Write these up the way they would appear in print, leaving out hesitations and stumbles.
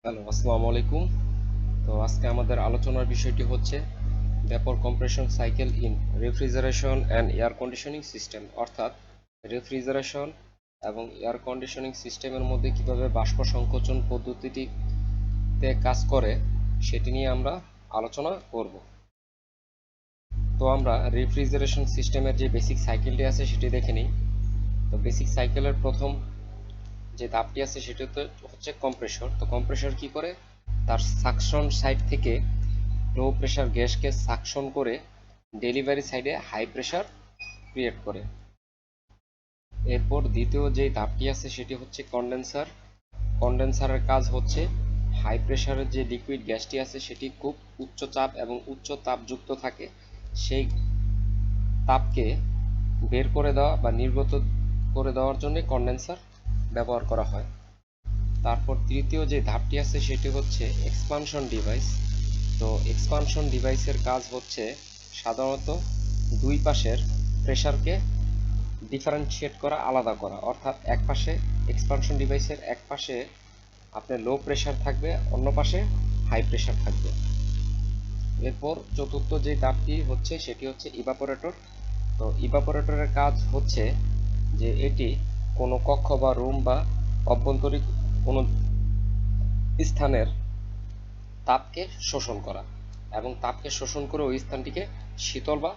Hello, আসসালামু আলাইকুম। তো আজকে আমাদের আলোচনার বিষয়টি হচ্ছে vapour compression cycle in refrigeration and air conditioning system, অর্থাৎ রেফ্রিজারেশন এবং এয়ার কন্ডিশনিং সিস্টেমের মধ্যে কিভাবে বাষ্প সংকোচন পদ্ধতিতে কাজ করে সেটি নিয়ে আমরা আলোচনা করব। তো আমরা রেফ্রিজারেশন সিস্টেমের যে বেসিক সাইকেলটি আছে সেটি দেখে নিই। তো বেসিক সাইকেলের প্রথম যে ধাপটি আছে সেটি হচ্ছে কম্প্রেসর। তো কম্প্রেসর কি করে? তার সাকশন সাইড থেকে লো প্রেশার গ্যাসকে সাকশন করে ডেলিভারি সাইডে হাই প্রেশার ক্রিয়েট করে। এরপর দ্বিতীয় যে ধাপটি আছে সেটি হচ্ছে কন্ডেন্সার। কন্ডেন্সারের কাজ হচ্ছে হাই প্রেশারের যে লিকুইড গ্যাসটি আছে সেটি খুব উচ্চ চাপ এবং উচ্চ তাপযুক্ত থাকে, সেই তাপকে বের করে দেওয়া বা নির্গত করে দেওয়ার জন্য কন্ডেন্সার ব্যবহার করা হয়। তারপর তৃতীয় যে ধাপটি আছে সেটি হচ্ছে এক্সপানশন ডিভাইস। তো এক্সপানশন ডিভাইসের কাজ হচ্ছে সাধারণত দুই পাশের প্রেশারকে ডিফারেন্সিয়েট করা, আলাদা করা। অর্থাৎ এক পাশে এক্সপানশন ডিভাইসের এক পাশে আপনার লো প্রেশার থাকবে, অন্য পাশে হাই প্রেশার থাকবে। এরপর চতুর্থ যে ধাপটি হচ্ছে সেটি হচ্ছে ইভাপোরেটর। তো ইভাপোরেটরের কাজ হচ্ছে যে এটি কোনো কক্ষ বা রুম বা অভ্যন্তরীণ কোনো স্থানের তাপকে শোষণ করা, এবং তাপকে শোষণ করে ওই স্থানটিকে শীতল বা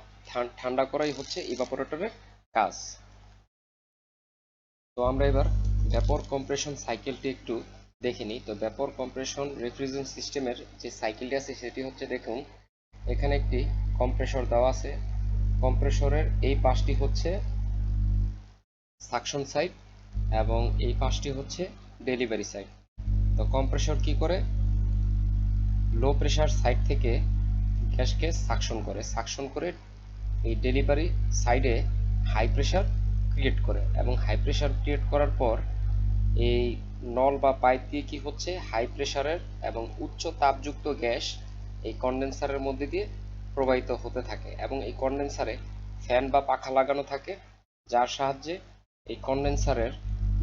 ঠান্ডা করাই হচ্ছে ইভাপোরেটরের কাজ। তো আমরা এবার ভ্যাপর কম্প্রেশন সাইকেলটি একটু দেখে নিই। তো ভ্যাপর কম্প্রেশন রেফ্রিজারেশন সিস্টেমের যে সাইকেলটি আছে সেটি হচ্ছে, দেখুন এখানে একটি কম্প্রেসর দেওয়া আছে। কম্প্রেসরের এই পাশটি হচ্ছে সাকশন সাইড এবং এই পাশটি হচ্ছে ডেলিভারি সাইড। তো কম্প্রেসর কি করে? লো প্রেশার সাইড থেকে গ্যাসকে সাকশন করে এই ডেলিভারি সাইডে হাই প্রেশার ক্রিয়েট করে, এবং হাই প্রেশার ক্রিয়েট করার পর এই নল বা পাইপ দিয়ে কি হচ্ছে, হাই প্রেশারের এবং উচ্চ তাপযুক্ত গ্যাস এই কন্ডেন্সারের মধ্যে দিয়ে প্রবাহিত হতে থাকে, এবং এই কন্ডেন্সারে ফ্যান বা পাখা লাগানো থাকে, যার সাহায্যে এই কন্ডেন্সারের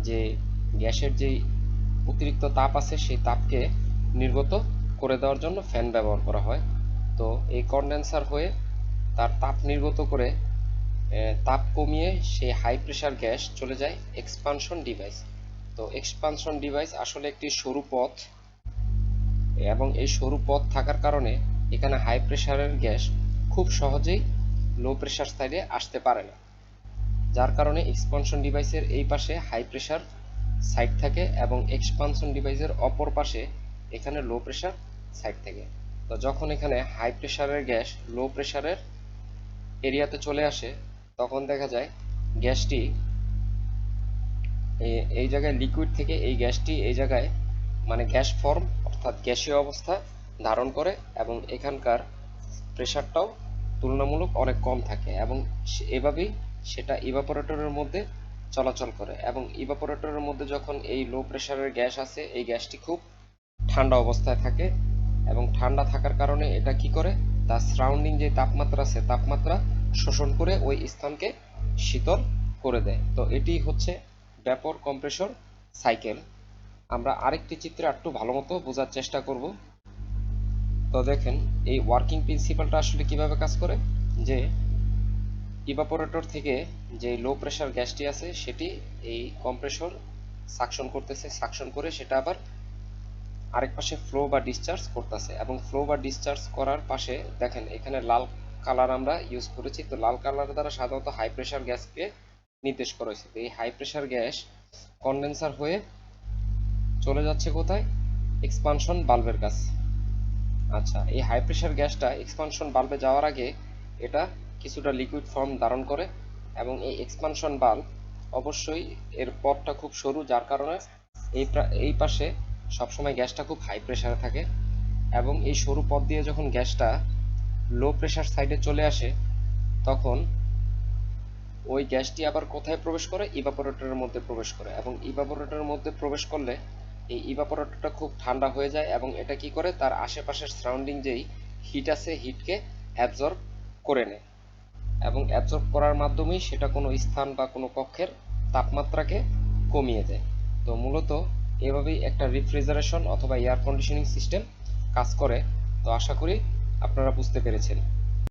যে গ্যাসের যেই অতিরিক্ত তাপ আছে সেই তাপকে নির্গত করে দেওয়ার জন্য ফ্যান ব্যবহার করা হয়। তো এই কন্ডেন্সার হয়ে তার তাপ নির্গত করে তাপ কমিয়ে সেই হাই প্রেশার গ্যাস চলে যায় এক্সপানশন ডিভাইস। তো এক্সপানশন ডিভাইস আসলে একটি সরু পথ, এবং এই সরু পথ থাকার কারণে এখানে হাই প্রেশারের গ্যাস খুব সহজেই লো প্রেশার সাইডে আসতে পারে না, যার কারণে এক্সপানশন ডিভাইসের এই পাশে হাই প্রেশার সাইড থাকে এবং এক্সপানশন ডিভাইসের অপর পাশে এখানে লো প্রেশার সাইড থাকে। তো যখন এখানে হাই প্রেশারের গ্যাস লো প্রেশারের এরিয়াতে চলে আসে, তখন দেখা যায় গ্যাসটি এই জায়গায় লিকুইড থেকে এই গ্যাসটি এই জায়গায় মানে গ্যাস ফর্ম অর্থাৎ গ্যাসীয় অবস্থা ধারণ করে, এবং এখানকার প্রেশারটাও তুলনামূলক অনেক কম থাকে, এবং এভাবেই সেটা ইভাপোরেটরের মধ্যে চলাচল করে। এবং ইভাপোরেটরের মধ্যে যখন এই লো প্রেশারের গ্যাস আছে, এই গ্যাসটি খুব ঠান্ডা অবস্থায় থাকে, এবং ঠান্ডা থাকার কারণে এটা কি করে, তার সারাউন্ডিং যে তাপমাত্রা আছে তাপমাত্রা শোষণ করে ওই স্থানকে শীতল করে দেয়। তো এটি হচ্ছে ভ্যাপর কম্প্রেসর সাইকেল। আমরা আরেকটি চিত্রে একটু ভালো মতো বোঝার চেষ্টা করব। তো দেখেন এই ওয়ার্কিং প্রিন্সিপালটা আসলে কিভাবে কাজ করে, যে ইভাপোরেটর থেকে যে লো প্রেশার গ্যাসটি আছে সেটি এই কম্প্রেসর সাকশন করতেছে, সাকশন করে সেটা আবার আরেক পাশে ফ্লো বা ডিসচার্জ করতেছে, এবং ফ্লো বা ডিসচার্জ করার পাশে দেখেন এখানে লাল কালার আমরা ইউজ করেছি। তো লাল কালার দ্বারা সাধারণত হাই প্রেশার গ্যাসকে নির্দেশ করা হয়েছে। তো এই হাই প্রেশার গ্যাস কন্ডেন্সার হয়ে চলে যাচ্ছে কোথায়? এক্সপানশন বাল্বের কাছে। আচ্ছা, এই হাই প্রেশার গ্যাসটা এক্সপানশন বাল্বে যাওয়ার আগে এটা কিছুটা লিকুইড ফর্ম ধারণ করে, এবং এই এক্সপানশন বাল্ব অবশ্যই এর পথটা খুব সরু, যার কারণে এই পাশে সবসময় গ্যাসটা খুব হাই প্রেশারে থাকে, এবং এই সরু পথ দিয়ে যখন গ্যাসটা লো প্রেশার সাইডে চলে আসে, তখন ওই গ্যাসটি আবার কোথায় প্রবেশ করে? ইভাপোরেটরের মধ্যে প্রবেশ করে, এবং ইভাপোরেটরের মধ্যে প্রবেশ করলে এই ইভাপোরেটরটা খুব ঠান্ডা হয়ে যায়, এবং এটা কি করে, তার আশেপাশের সারাউন্ডিং যেই হিট আছে হিটকে অ্যাবজর্ব করে নেয়, এবং অ্যাবজর্ব করার মাধ্যমেই সেটা কোনো স্থান বা কোনো কক্ষের তাপমাত্রাকে কমিয়ে দেয়। তো মূলত এভাবেই একটা রেফ্রিজারেশন অথবা এয়ার কন্ডিশনিং সিস্টেম কাজ করে। তো আশা করি আপনারা বুঝতে পেরেছেন।